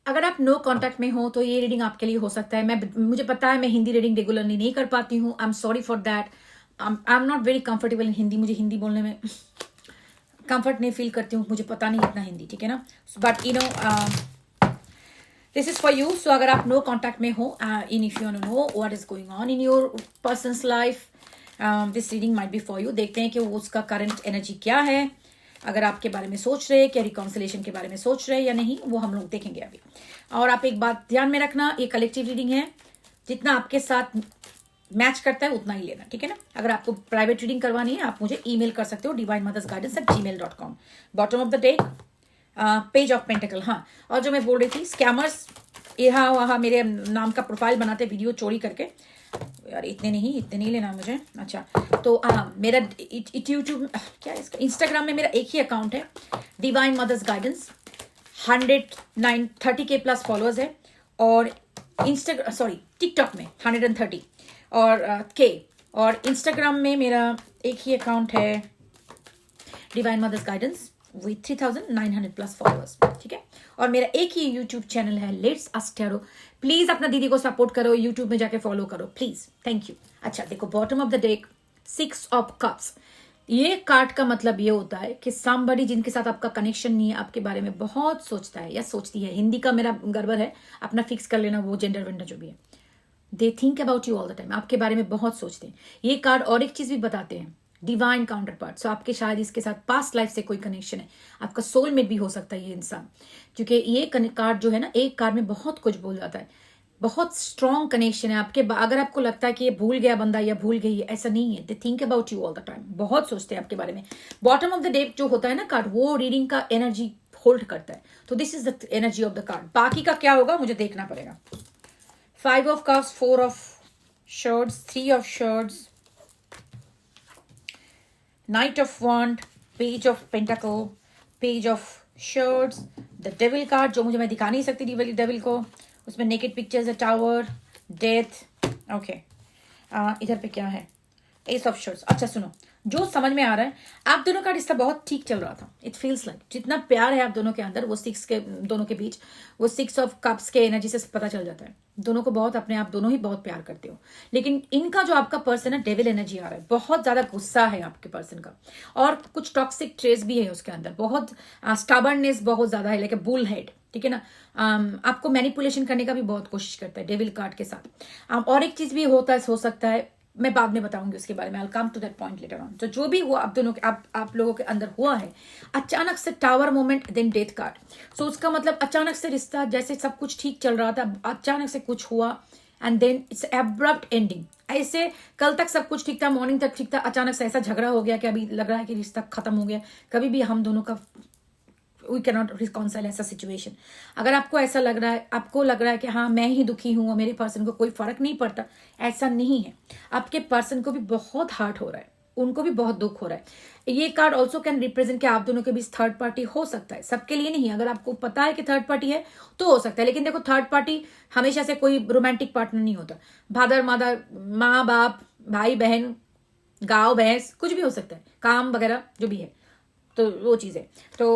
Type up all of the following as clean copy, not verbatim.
अगर आप no contact में हो तो ये रीडिंग आपके लिए हो सकता है। मुझे पता है मैं हिंदी रीडिंग रेगुलरली नहीं कर पाती हूँ। I am sorry for that. I am not very comfortable in Hindi. मुझे हिंदी बोलने में कंफर्ट नहीं फील करती हूँ। मुझे पता नहीं इतना हिंदी, ठीक है ना। But you know this is for you. So अगर आप नो कांटेक्ट में हो in if you know what is going on in your persons life, this reading might be for you. देखते हैं कि वो उसका करंट एनर्जी क्या है। अगर आपके बारे में सोच रहे हैं, क्या रिकॉन्सिलेशन के बारे में सोच रहे हैं या नहीं, वो हम लोग देखेंगे अभी। और आप एक बात ध्यान में रखना, ये कलेक्टिव रीडिंग है। जितना आपके साथ मैच करता है उतना ही लेना, ठीक है ना। अगर आपको प्राइवेट रीडिंग करवानी है आप मुझे ईमेल कर सकते हो divinemothersguidance@gmail.com। Bottom of the day page of pentacle. हाँ, और जो मैं बोल रही थी स्कैमर्स यहाँ वहाँ मेरे नाम का प्रोफाइल बनाते वीडियो चोरी करके, यार इतने नहीं लेना मुझे। अच्छा, तो मेरा यूट्यूब क्या है इसका, इंस्टाग्राम में मेरा एक ही अकाउंट है, divine mothers guidance. 130K plus followers है। और टिकटॉक में 130 और के, और इंस्टाग्राम में मेरा एक ही अकाउंट है, divine mothers guidance with 3900 plus followers, ठीक है। और मेरा एक ही यूट्यूब चैनल है, लेट्स आस्क टैरो। प्लीज अपना दीदी को सपोर्ट करो, यूट्यूब में जाके फॉलो करो प्लीज, थैंक यू। अच्छा देखो, bottom of the deck 6 of cups. ये कार्ड का मतलब ये होता है कि somebody जिनके साथ आपका कनेक्शन नहीं है आपके बारे में बहुत सोचता है या सोचती है। हिंदी का मेरा गड़बड़ है, अपना फिक्स कर लेना, वो जेंडर वेंडर जो भी है। They think about you all the time, आपके बारे में बहुत सोचते हैं। ये कार्ड और एक चीज भी बताते हैं, डिवाइन काउंटर पार्ट। सो आपके शायद इसके साथ पास्ट लाइफ से कोई कनेक्शन है, आपका सोलमेट भी हो सकता है ये इंसान। क्योंकि ये कार्ड जो है ना, एक कार्ड में बहुत कुछ बोल जाता है, बहुत स्ट्रॉन्ग कनेक्शन है आपके। अगर आपको लगता है कि ये भूल गया बंदा या भूल गई है, ऐसा नहीं है। They think about you all the time, बहुत सोचते हैं आपके बारे में। बॉटम ऑफ द डे जो होता है ना कार्ड, वो रीडिंग का एनर्जी होल्ड करता है। तो this is the energy of the card. बाकी का क्या होगा मुझे देखना पड़ेगा। 5 of cups, 4 of swords, 3 of swords, Knight of wand, Page of pentacle, Page of swords, the devil card जो मुझे मैं दिखा नहीं सकती devil को, उसमें नेकेड पिक्चर्स है, टावर, डेथ। ओके, इधर पे क्या है, एस ऑफ शॉर्ट्स। अच्छा सुनो, जो समझ में आ रहा है, आप दोनों का रिश्ता बहुत ठीक चल रहा था। इट फील्स लाइक जितना प्यार है आप दोनों के अंदर, वो 6 के दोनों के बीच, वो 6 ऑफ कप्स के एनर्जी से पता चल जाता है। दोनों को बहुत अपने आप दोनों ही बहुत प्यार करते हो। लेकिन इनका जो आपका पर्सन है, डेविल एनर्जी आ रहा है, बहुत ज्यादा गुस्सा है आपके पर्सन का, और कुछ टॉक्सिक ट्रेस भी है उसके अंदर, बहुत स्टबर्ननेस बहुत ज्यादा है, लाइक ए बुल हेड, ठीक है ना। आपको मैनिपुलेशन करने का भी बहुत कोशिश करता है डेविल कार्ड के साथ। और एक चीज भी होता है, हो सकता है, मैं बाद में बताऊंगी उसके बारे में, I will come to that point later on. तो जो भी हुआ आप दोनों के आप लोगों के अंदर हुआ है, अचानक से tower moment, then death card. So उसका मतलब अचानक से रिश्ता, जैसे सब कुछ ठीक चल रहा था, अचानक से कुछ हुआ and then it's abrupt ending. ऐसे कल तक सब कुछ ठीक था, मॉर्निंग तक ठीक था, अचानक से ऐसा झगड़ा हो गया कि अभी लग रहा है कि रिश्ता खत्म हो गया। कभी भी हम दोनों का वी कैन नॉट रिकॉन्साइल ऐसा सिचुएशन। अगर आपको ऐसा लग रहा है, आपको लग रहा है कि हाँ मैं ही दुखी हूँ और मेरे पर्सन को कोई फर्क नहीं पड़ता, ऐसा नहीं है। आपके पर्सन को भी बहुत हर्ट हो रहा है, उनको भी बहुत दुख हो रहा है। ये कार्ड ऑल्सो कैन रिप्रेजेंट कि आप दोनों के बीच थर्ड पार्टी हो सकता है, सबके लिए नहीं। अगर आपको पता है कि थर्ड पार्टी है तो हो सकता है, लेकिन देखो थर्ड पार्टी हमेशा से कोई रोमांटिक पार्टनर नहीं होता। फादर मदर, माँ बाप, भाई बहन, गाँव भैंस, कुछ भी हो सकता है, काम वगैरह जो भी है, तो वो चीज़ है। तो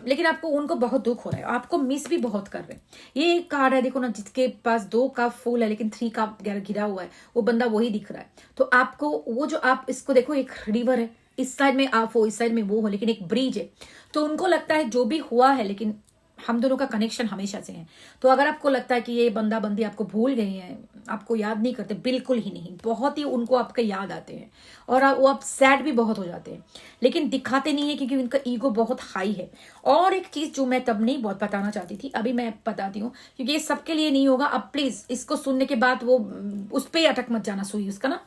लेकिन आपको उनको बहुत दुख हो रहा है, आपको मिस भी बहुत कर रहे हैं। ये एक कार्ड है, देखो ना, जिसके पास 2 कप फुल है लेकिन 3 कप घिरा हुआ है, वो बंदा वही दिख रहा है। तो आपको वो जो आप इसको देखो, एक रिवर है, इस साइड में आप हो, इस साइड में वो हो, लेकिन एक ब्रिज है। तो उनको लगता है जो भी हुआ है, लेकिन हम दोनों का कनेक्शन हमेशा से है। तो अगर आपको लगता है कि ये बंदा बंदी आपको भूल गए हैं, आपको याद नहीं करते, बिल्कुल ही नहीं, बहुत ही उनको आपके याद आते हैं और वो आप सैड भी बहुत हो जाते हैं, लेकिन दिखाते नहीं है क्योंकि उनका ईगो बहुत हाई है। और एक चीज जो मैं तब नहीं बहुत बताना चाहती थी, अभी मैं बताती हूँ, क्योंकि ये सबके लिए नहीं होगा। अब प्लीज इसको सुनने के बाद वो उस पर अटक मत जाना, सुई उसका ना।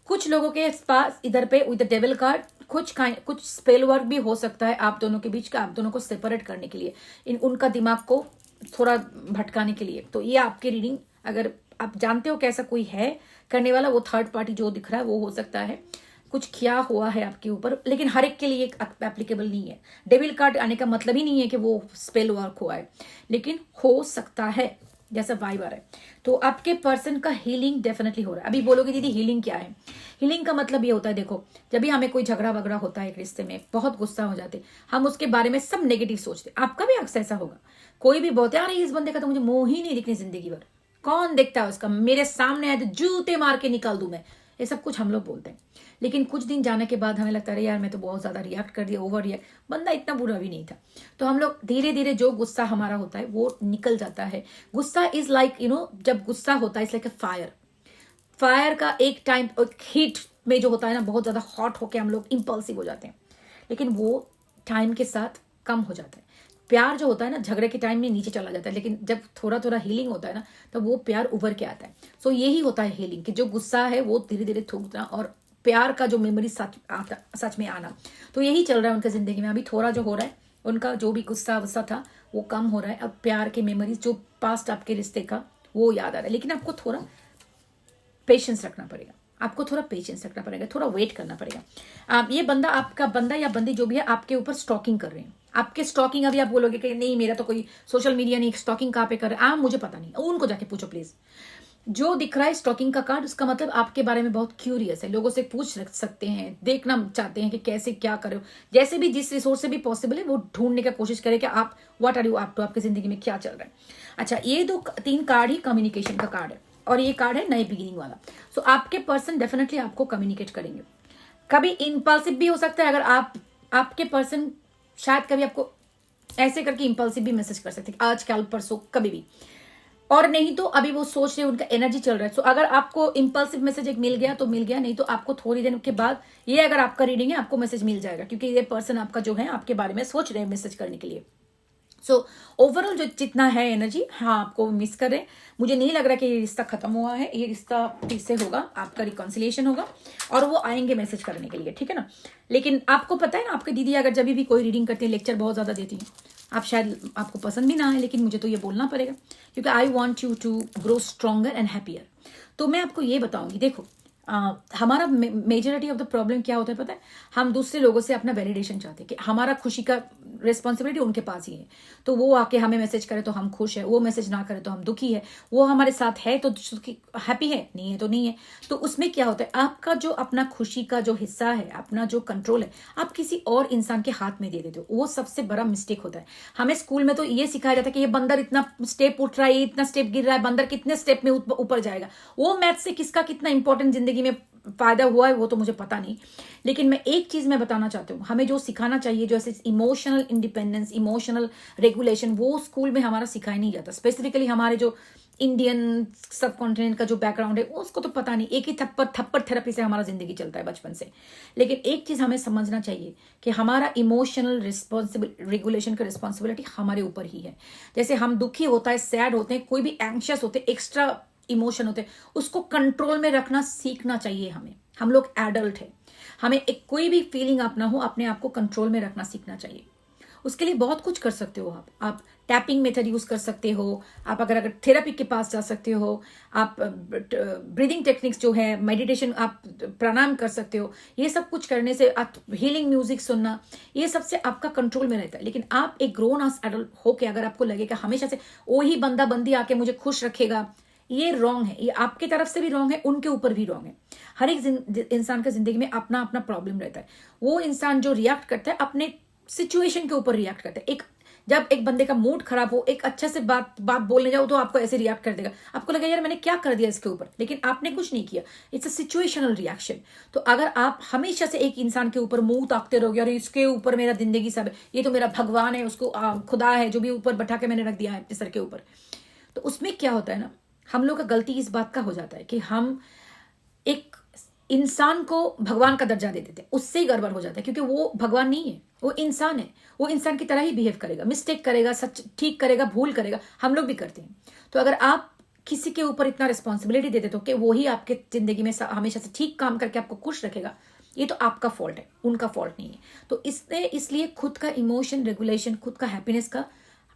कुछ लोगों के पास इधर पे विद द डेविल कार्ड कुछ स्पेल वर्क भी हो सकता है आप दोनों के बीच का, आप दोनों को सेपरेट करने के लिए, उनका दिमाग को थोड़ा भटकाने के लिए। तो ये आपकी रीडिंग, अगर आप जानते हो कि ऐसा कोई है करने वाला, वो थर्ड पार्टी जो दिख रहा है वो हो सकता है कुछ किया हुआ है आपके ऊपर, लेकिन हर एक के लिए एप्लीकेबल नहीं है। डेविल कार्ड आने का मतलब ही नहीं है कि वो स्पेल वर्क हुआ है, लेकिन हो सकता है, जैसा वाइब आ रहा है। तो आपके पर्सन का हीलिंग डेफिनेटली हो रहा है। अभी बोलोगे दीदी हीलिंग क्या है? हीलिंग का मतलब ये होता है, देखो जब भी हमें कोई झगड़ा वगड़ा होता है एक रिश्ते में, बहुत गुस्सा हो जाते, हम उसके बारे में सब नेगेटिव सोचते, आपका भी अक्सर ऐसा होगा। कोई भी बोलते हैं अरे इस बंदे का तो मुझे मोह ही नहीं दिखनी जिंदगी भर, कौन देखता है उसका, मेरे सामने आए तो जूते मार के निकाल दूं मैं, ये सब कुछ हम लोग बोलते हैं। लेकिन कुछ दिन जाने के बाद हमें लगता है यार मैं तो बहुत ज्यादा रिएक्ट कर दिया, ओवर रिएक्ट, बंदा इतना बुरा भी नहीं था। तो हम लोग धीरे धीरे जो गुस्सा हमारा होता है वो निकल जाता है। गुस्सा इज लाइक जब गुस्सा होता है इट्स लाइक अ फायर का एक टाइम हीट में जो होता है ना, बहुत ज्यादा हॉट होके हम लोग इंपल्सिव हो जाते हैं, लेकिन वो टाइम के साथ कम हो जाता है। प्यार जो होता है ना, झगड़े के टाइम में नीचे चला जाता है, लेकिन जब थोड़ा थोड़ा हीलिंग होता है ना, तब वो प्यार उभर के आता है। सो यही होता है हीलिंग, कि जो गुस्सा है वो धीरे धीरे थूकना और प्यार का जो मेमोरी सच में आना। तो यही चल रहा है उनका जिंदगी में। अभी थोड़ा जो हो रहा है, उनका जो भी गुस्सा था वो कम हो रहा है। अब प्यार के मेमोरीज जो पास्ट आपके रिश्ते का वो याद आ रहा है, लेकिन आपको थोड़ा पेशेंस रखना पड़ेगा, आपको थोड़ा पेशेंस रखना पड़ेगा, थोड़ा वेट करना पड़ेगा। ये बंदा, आपका बंदा या बंदी जो भी है, आपके ऊपर स्टॉकिंग कर रहे हैं। आपके स्टॉकिंग, अभी आप बोलोगे कि नहीं मेरा तो कोई सोशल मीडिया नहीं, स्टॉकिंग कहाँ पे कर रहे हैं, मुझे पता नहीं, उनको जाके पूछो प्लीज। जो दिख रहा है स्टॉकिंग का कार्ड, उसका मतलब आपके बारे में बहुत क्यूरियस है, लोगों से पूछ रख सकते हैं, देखना चाहते हैं कि कैसे क्या करो, जैसे भी जिस रिसोर्स से भी पॉसिबल है वो ढूंढने का कोशिश करें कि आप what are you up to, आपकी जिंदगी में क्या चल रहा है। अच्छा, ये 3 कार्ड ही कम्युनिकेशन का कार्ड है, और ये कार्ड है नए बिगिनिंग वाला। सो आपके पर्सन डेफिनेटली आपको कम्युनिकेट करेंगे। कभी इम्पल्सिव भी हो सकता है, अगर आपके पर्सन शायद कभी आपको ऐसे करके इम्पल्सिव भी मैसेज कर सकते हैं, आज कल परसों कभी भी, और नहीं तो अभी वो सोच रहे, उनका एनर्जी चल रहा है। सो अगर आपको इम्पल्सिव मैसेज एक मिल गया तो मिल गया, नहीं तो आपको थोड़ी देर के बाद, ये अगर आपका रीडिंग है, आपको मैसेज मिल जाएगा, क्योंकि ये पर्सन आपका जो है आपके बारे में सोच रहे हैं मैसेज करने के लिए। सो ओवरऑल जो जितना है एनर्जी, हाँ आपको मिस कर रहे हैं। मुझे नहीं लग रहा कि ये रिश्ता खत्म हुआ है, ये रिश्ता फिर से होगा, आपका रिकॉन्सिलिएशन होगा, और वो आएंगे मैसेज करने के लिए, ठीक है ना। लेकिन आपको पता है ना, आपकी दीदी अगर जब भी कोई रीडिंग करती है, लेक्चर बहुत ज्यादा देती है, आप शायद आपको पसंद भी ना आए, लेकिन मुझे तो ये बोलना पड़ेगा, क्योंकि I want you to grow stronger and happier. तो मैं आपको ये बताऊंगी, देखो हमारा मेजॉरिटी ऑफ द प्रॉब्लम क्या होता है पता है, हम दूसरे लोगों से अपना वैलिडेशन चाहते हैं, कि हमारा खुशी का रिस्पॉन्सिबिलिटी उनके पास ही है। तो वो आके हमें मैसेज करे तो हम खुश है, वो मैसेज ना करे तो हम दुखी है, वो हमारे साथ है तो हैप्पी है, नहीं है तो नहीं है। तो उसमें क्या होता है, आपका जो अपना खुशी का जो हिस्सा है, अपना जो कंट्रोल है, आप किसी और इंसान के हाथ में दे देते हो, वो सबसे बड़ा मिस्टेक होता है। हमें स्कूल में तो ये सिखाया जाता है कि ये बंदर इतना स्टेप उठ रहा है, इतना स्टेप गिर रहा है, बंदर कितने स्टेप में ऊपर जाएगा। वो मैथ से किसका कितना इंपॉर्टेंट जिंदगी में फायदा हुआ है वो तो मुझे पता नहीं, लेकिन मैं एक चीज मैं बताना चाहती हूँ, हमें जो सिखाना चाहिए, जैसे इमोशनल इंडिपेंडेंस, इमोशनल रेगुलेशन, वो स्कूल में हमारा सिखाया नहीं जाता। स्पेसिफिकली हमारे जो इंडियन सब कॉन्टिनेंट का जो बैकग्राउंड है, उसको तो पता नहीं, एक ही थप्पड़ थेरेपी से हमारा जिंदगी चलता है बचपन से। लेकिन एक चीज हमें समझना चाहिए कि हमारा इमोशनल रेगुलेशन का रिस्पॉन्सिबिलिटी हमारे ऊपर ही है। जैसे हम दुखी होता है, सैड होते हैं, कोई भी एंग्शियस होते हैं, एक्स्ट्रा इमोशन होते हैं, उसको कंट्रोल में रखना सीखना चाहिए हमें। हम लोग एडल्ट हैं, हमें एक कोई भी फीलिंग अपना हो, अपने आप को कंट्रोल में रखना सीखना चाहिए। उसके लिए बहुत कुछ कर सकते हो आप टैपिंग मेथड यूज कर सकते हो, आप अगर थेरेपी के पास जा सकते हो, आप ब्रीदिंग टेक्निक्स जो है, मेडिटेशन, आप प्राणायाम कर सकते हो। ये सब कुछ करने से, आप हीलिंग म्यूजिक सुनना, ये सबसे आपका कंट्रोल में रहता है। लेकिन आप एक ग्रोन अस एडल्ट होके अगर आपको लगेगा हमेशा से वही बंदा बंदी आके मुझे खुश रखेगा, ये रॉन्ग है। ये आपके तरफ से भी रॉन्ग है, उनके ऊपर भी रॉन्ग है। हर एक इंसान का जिंदगी में अपना अपना प्रॉब्लम रहता है। वो इंसान जो रिएक्ट करता है अपने सिचुएशन के ऊपर रिएक्ट करता है। जब एक बंदे का मूड खराब हो, एक अच्छे से बात बोलने जाओ तो आपको ऐसे रिएक्ट कर देगा, आपको लगेगा यार मैंने क्या कर दिया इसके ऊपर, लेकिन आपने कुछ नहीं किया। It's a situational reaction. तो अगर आप हमेशा से एक इंसान के ऊपर मुंह ताकते रहोगे, यार इसके ऊपर मेरा जिंदगी सब है, ये तो मेरा भगवान है, उसको खुदा है जो भी ऊपर बैठा के मैंने रख दिया है सर के ऊपर, तो उसमें क्या होता है ना, हम लोग का गलती इस बात का हो जाता है कि हम एक इंसान को भगवान का दर्जा दे देते हैं, उससे ही गड़बड़ हो जाता है, क्योंकि वो भगवान नहीं है, वो इंसान है। वो इंसान की तरह ही बिहेव करेगा, मिस्टेक करेगा, सच ठीक करेगा, भूल करेगा, हम लोग भी करते हैं। तो अगर आप किसी के ऊपर इतना रिस्पॉन्सिबिलिटी दे देते हो कि वो ही आपके जिंदगी में हमेशा से ठीक काम करके आपको खुश रखेगा, ये तो आपका फॉल्ट है, उनका फॉल्ट नहीं है। तो इसलिए खुद का इमोशन रेगुलेशन, खुद का हैप्पीनेस का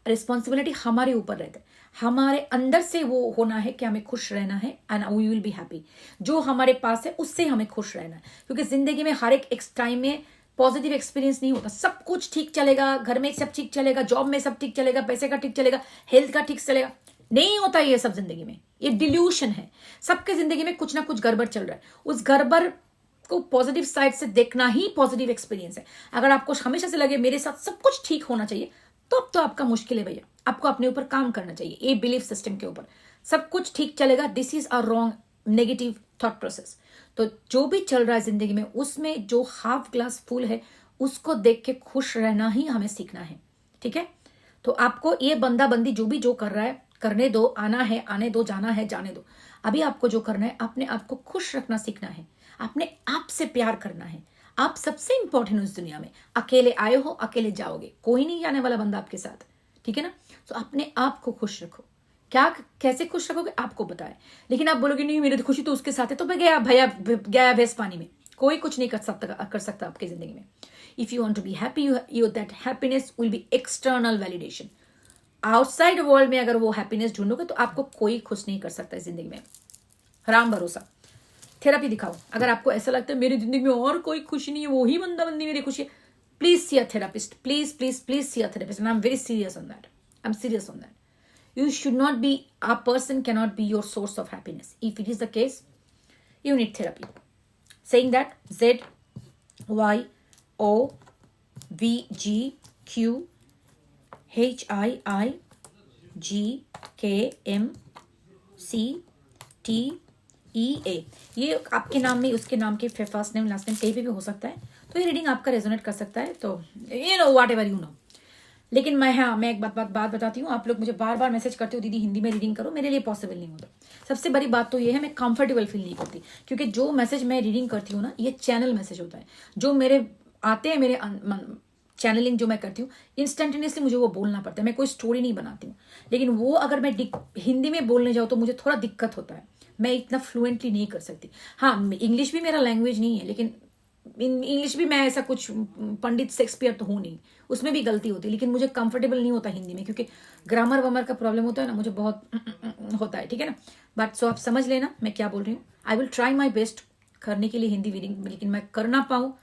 रिस्पॉन्सिबिलिटी हमारे ऊपर रहता है। हमारे अंदर से वो होना है कि हमें खुश रहना है, and we will be happy. जो हमारे पास है उससे हमें खुश रहना है, क्योंकि जिंदगी में हर एक टाइम में पॉजिटिव एक्सपीरियंस नहीं होता। सब कुछ ठीक चलेगा, घर में सब ठीक चलेगा, जॉब में सब ठीक चलेगा, पैसे का ठीक चलेगा, हेल्थ का ठीक चलेगा, नहीं होता ये सब जिंदगी में। ये डिल्यूशन है। सबके जिंदगी में कुछ ना कुछ गड़बड़ चल रहा है। उस गड़बड़ को पॉजिटिव साइड से देखना ही पॉजिटिव एक्सपीरियंस है। अगर आपको हमेशा से लगे मेरे साथ सब कुछ ठीक होना चाहिए, तो अब तो आपका मुश्किल है भैया, आपको अपने ऊपर काम करना चाहिए, ये बिलीफ सिस्टम के ऊपर सब कुछ ठीक चलेगा। This is a wrong negative thought process. तो जो भी चल रहा है जिंदगी में, उसमें जो हाफ ग्लास फुल है उसको देख के खुश रहना ही हमें सीखना है, ठीक है। तो आपको ये बंदा बंदी जो भी जो कर रहा है करने दो, आना है आने दो, जाना है जाने दो। अभी आपको जो करना है, अपने आप को खुश रखना सीखना है, अपने आप से प्यार करना है। आप सबसे इंपॉर्टेंट हो इस दुनिया में। अकेले आए हो, अकेले जाओगे, कोई नहीं आने वाला बंदा आपके साथ, ठीक है ना। तो अपने आप को खुश रखो। क्या कैसे खुश रखोगे आपको बताए, लेकिन आप बोलोगे नहीं मेरी तो खुशी तो उसके साथ है, तो मैं गया भैंस पानी में। कोई कुछ नहीं कर सकता आपकी जिंदगी में। If you want to be happy, you that happiness will be external validation. Outside world में अगर वो हैप्पीनेस ढूंढोगे तो आपको कोई खुश नहीं कर सकता इस जिंदगी में, राम भरोसा। थेरेपी दिखाओ। अगर आपको ऐसा लगता है मेरी जिंदगी में और कोई खुशी नहीं है, वो ही बंदा बंदी मेरी खुशी है, please see a therapist, please please please see a therapist. And I am very serious on that, I am serious on that. You should not be, a person cannot be your source of happiness. If it is the case, you need therapy. Saying that, Z, Y, O, V, G, Q, H, I, G, K, M, C, T, E, A. ये आपके नाम में, उसके नाम के first name last name कहीं पे भी हो सकता है। तो ये रीडिंग आपका रेजोनेट कर सकता है। तो you know what ever you know. लेकिन मैं एक बात बताती हूँ। आप लोग मुझे बार बार मैसेज करते हो दीदी हिंदी में रीडिंग करो, मेरे लिए पॉसिबल नहीं होता। सबसे बड़ी बात तो ये है, मैं कंफर्टेबल फील नहीं करती, क्योंकि जो मैसेज मैं रीडिंग करती हूँ ना, ये चैनल मैसेज होता है। जो मेरे आते हैं, मेरे चैनलिंग जो मैं करती हूँ, इंस्टेंटेनियसली मुझे वो बोलना पड़ता है। मैं कोई स्टोरी नहीं बनाती हूँ। लेकिन वो अगर मैं हिंदी में बोलने जाऊँ तो मुझे थोड़ा दिक्कत होता है, मैं इतना फ्लुएंटली नहीं कर सकती। हाँ, इंग्लिश भी मेरा लैंग्वेज नहीं है, लेकिन इंग्लिश भी मैं ऐसा कुछ पंडित शेक्सपियर तो हूँ नहीं, उसमें भी गलती होती है। लेकिन मुझे कंफर्टेबल नहीं होता हिंदी में, क्योंकि ग्रामर वमर का प्रॉब्लम होता है ना, मुझे बहुत होता है, ठीक है ना। बट सो आप समझ लेना मैं क्या बोल रही हूँ। I will try my best करने के लिए हिंदी रीडिंग, लेकिन मैं कर ना पाऊँ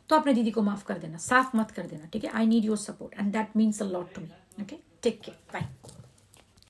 तो अपने दीदी को माफ कर देना, साफ मत कर देना, ठीक है। I need your support and that means a lot to me. Okay, take care, bye.